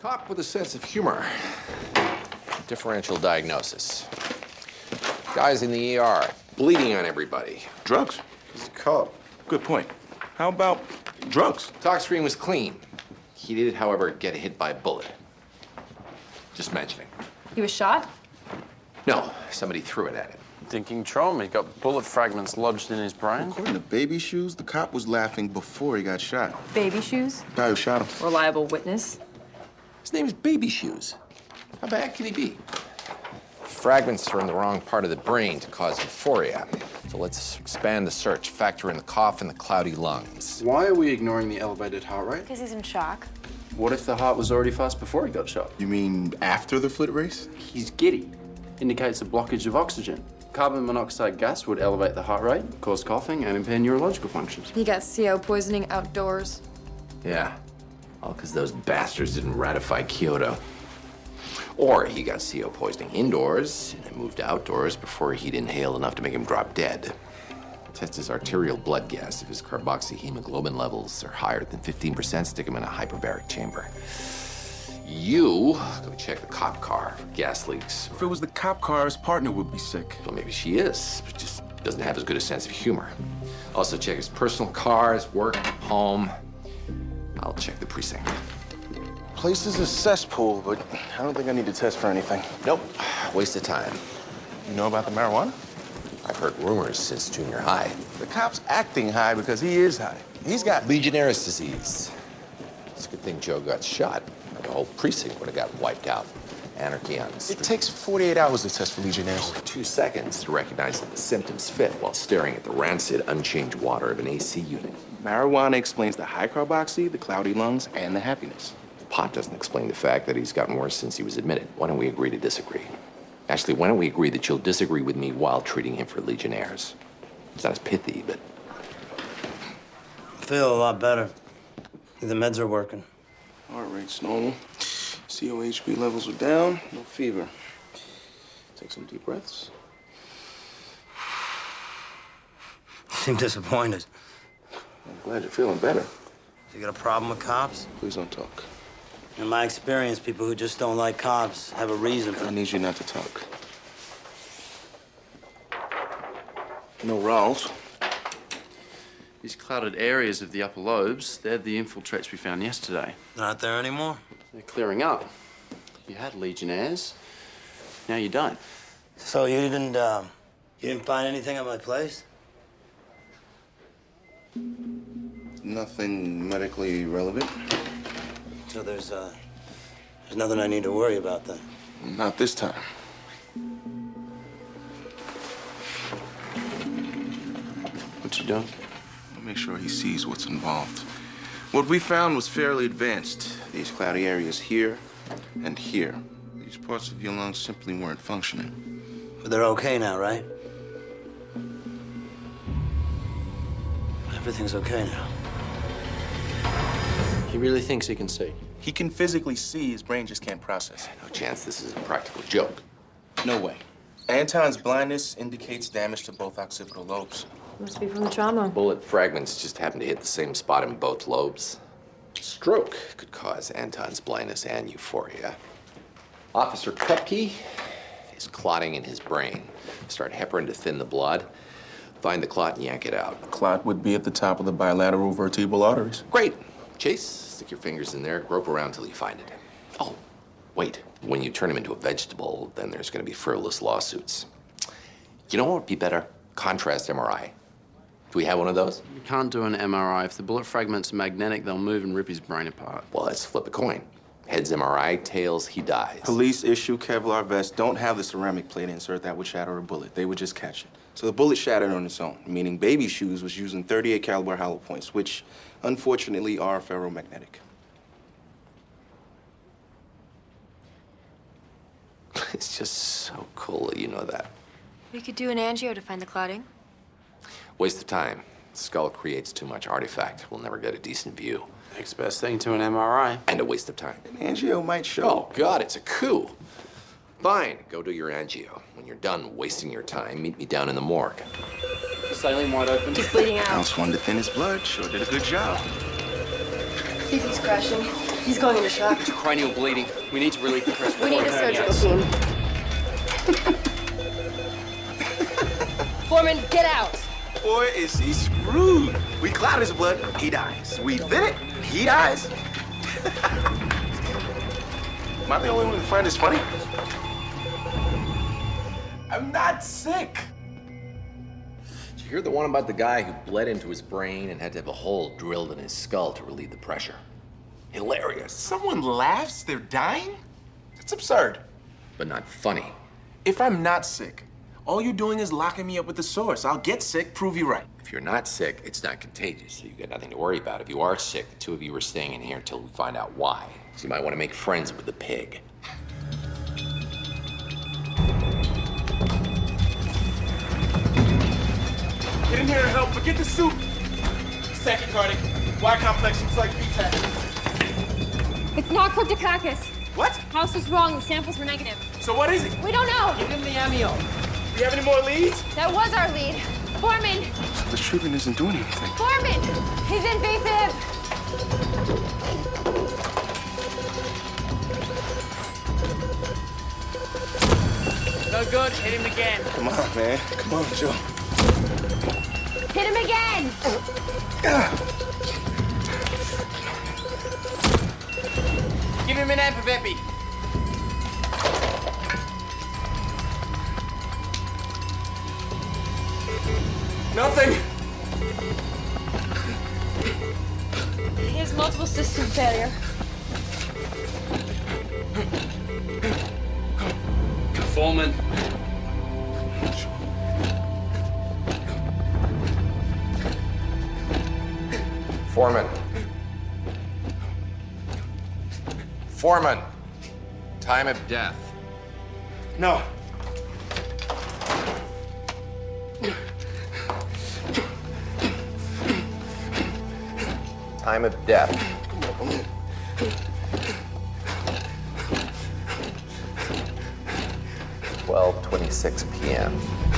Cop with a sense of humor. Differential diagnosis. Guy's in the ER, bleeding on everybody. Drugs? He's a cop. Good point. How about drugs? Talk screen was clean. He did, however, get hit by a bullet. Just mentioning. He was shot? No, somebody threw it at him. Thinking trauma. He got bullet fragments lodged in his brain. According to Baby Shoes, the cop was laughing before he got shot. Baby shoes? The guy who shot him. Reliable witness? His name is Baby Shoes. How bad can he be? Fragments are in the wrong part of the brain to cause euphoria. So let's expand the search, factor in the cough and the cloudy lungs. Why are we ignoring the elevated heart rate? Because he's in shock. What if the heart was already fast before he got shot? You mean after the foot race? He's giddy. Indicates a blockage of oxygen. Carbon monoxide gas would elevate the heart rate, cause coughing, and impair neurological functions. He got CO poisoning outdoors. Yeah, all because those bastards didn't ratify Kyoto. Or he got CO poisoning indoors and then moved outdoors before he'd inhaled enough to make him drop dead. Test his arterial blood gas. If his carboxyhemoglobin levels are higher than 15%, stick him in a hyperbaric chamber. You go check the cop car for gas leaks. If it was the cop car, his partner would be sick. Well, maybe she is, but just doesn't have as good a sense of humor. Also check his personal car, his work, home. I'll check the precinct. Place is a cesspool, but I don't think I need to test for anything. Nope, waste of time. You know about the marijuana? I've heard rumors since junior high. The cop's acting high because he is high. He's got Legionnaire's disease. It's a good thing Joe got shot. The whole precinct would have got wiped out. Anarchy on the street. It takes 48 hours to test for Legionnaires. 2 seconds to recognize that the symptoms fit while staring at the rancid, unchanged water of an A.S.C. unit. Marijuana explains the high carboxy, the cloudy lungs, and the happiness. Pot doesn't explain the fact that he's gotten worse since he was admitted. Why don't we agree to disagree? Actually, why don't we agree that you'll disagree with me while treating him for Legionnaires? It's not as pithy, but... I feel a lot better. The meds are working. Heart rate's normal. COHB levels are down, no fever. Take some deep breaths. You seem disappointed. I'm glad you're feeling better. You got a problem with cops? Please don't talk. In my experience, people who just don't like cops have a reason I for... need you not to talk. No Rawls. These clouded areas of the upper lobes, they're the infiltrates we found yesterday. Not there anymore? They're clearing up. You had Legionnaires. Now you don't. So you didn't find anything at my place? Nothing medically relevant. So there's nothing I need to worry about then? Not this time. What you doing? I'll make sure he sees what's involved. What we found was fairly advanced. These cloudy areas here and here. These parts of your lungs simply weren't functioning. But they're okay now, right? Everything's okay now. He really thinks he can see. He can physically see, his brain just can't process it. No chance this is a practical joke. No way. Anton's blindness indicates damage to both occipital lobes. Must be from the trauma. Bullet fragments just happen to hit the same spot in both lobes. Stroke could cause Anton's blindness and euphoria. Officer Krupke is clotting in his brain. Start heparin to thin the blood. Find the clot and yank it out. Clot would be at the top of the bilateral vertebral arteries. Great. Chase, stick your fingers in there, grope around till you find it. Oh, wait. When you turn him into a vegetable, then there's going to be frivolous lawsuits. You know what would be better? Contrast MRI. Do we have one of those? You can't do an MRI. If the bullet fragments are magnetic, they'll move and rip his brain apart. Well, let's flip a coin. Heads MRI, tails, he dies. Police issue Kevlar vests don't have the ceramic plate insert that would shatter a bullet. They would just catch it. So the bullet shattered on its own, meaning Baby Shoes was using .38 caliber hollow points, which unfortunately are ferromagnetic. It's just so cool that you know that. We could do an angio to find the clotting. Waste of time. The skull creates too much artifact. We'll never get a decent view. Next best thing to an MRI. And a waste of time. An angio might show. Oh, God, it's a coup. Fine, go do your angio. When you're done wasting your time, meet me down in the morgue. Saline wide open. He's bleeding out. House wanted to thin his blood. Sure did a good job. Think he's crashing. He's going into shock. Cranial bleeding. We need to relieve the pressure. We need a surgical team. Foreman, get out. Boy, is he screwed. We cloud his blood, he dies. We thin it, he dies. Am I the only one who find this funny? I'm not sick. Did you hear the one about the guy who bled into his brain and had to have a hole drilled in his skull to relieve the pressure? Hilarious, Someone laughs, they're dying? That's absurd. but not funny. If I'm not sick, all you're doing is locking me up with the source. I'll get sick, prove you right. If you're not sick, it's not contagious, so you got nothing to worry about. If you are sick, the two of you are staying in here until we find out why. So you might want to make friends with the pig. Get in here and help. Forget the soup. Tachycardic. Y complex looks like B-tach. It's not cryptococcus. What? House was wrong. The samples were negative. So what is it? We don't know. Give him the amio. Do you have any more leads? That was our lead. Foreman! The treatment isn't doing anything. Foreman! He's invasive. No good. Hit him again. Come on, man. Come on, Joe. Hit him again. Give him an Amphivepi. Nothing. He has multiple system failure. Foreman. Foreman. Foreman. Time of death. No. Time of death. 12:26 p.m.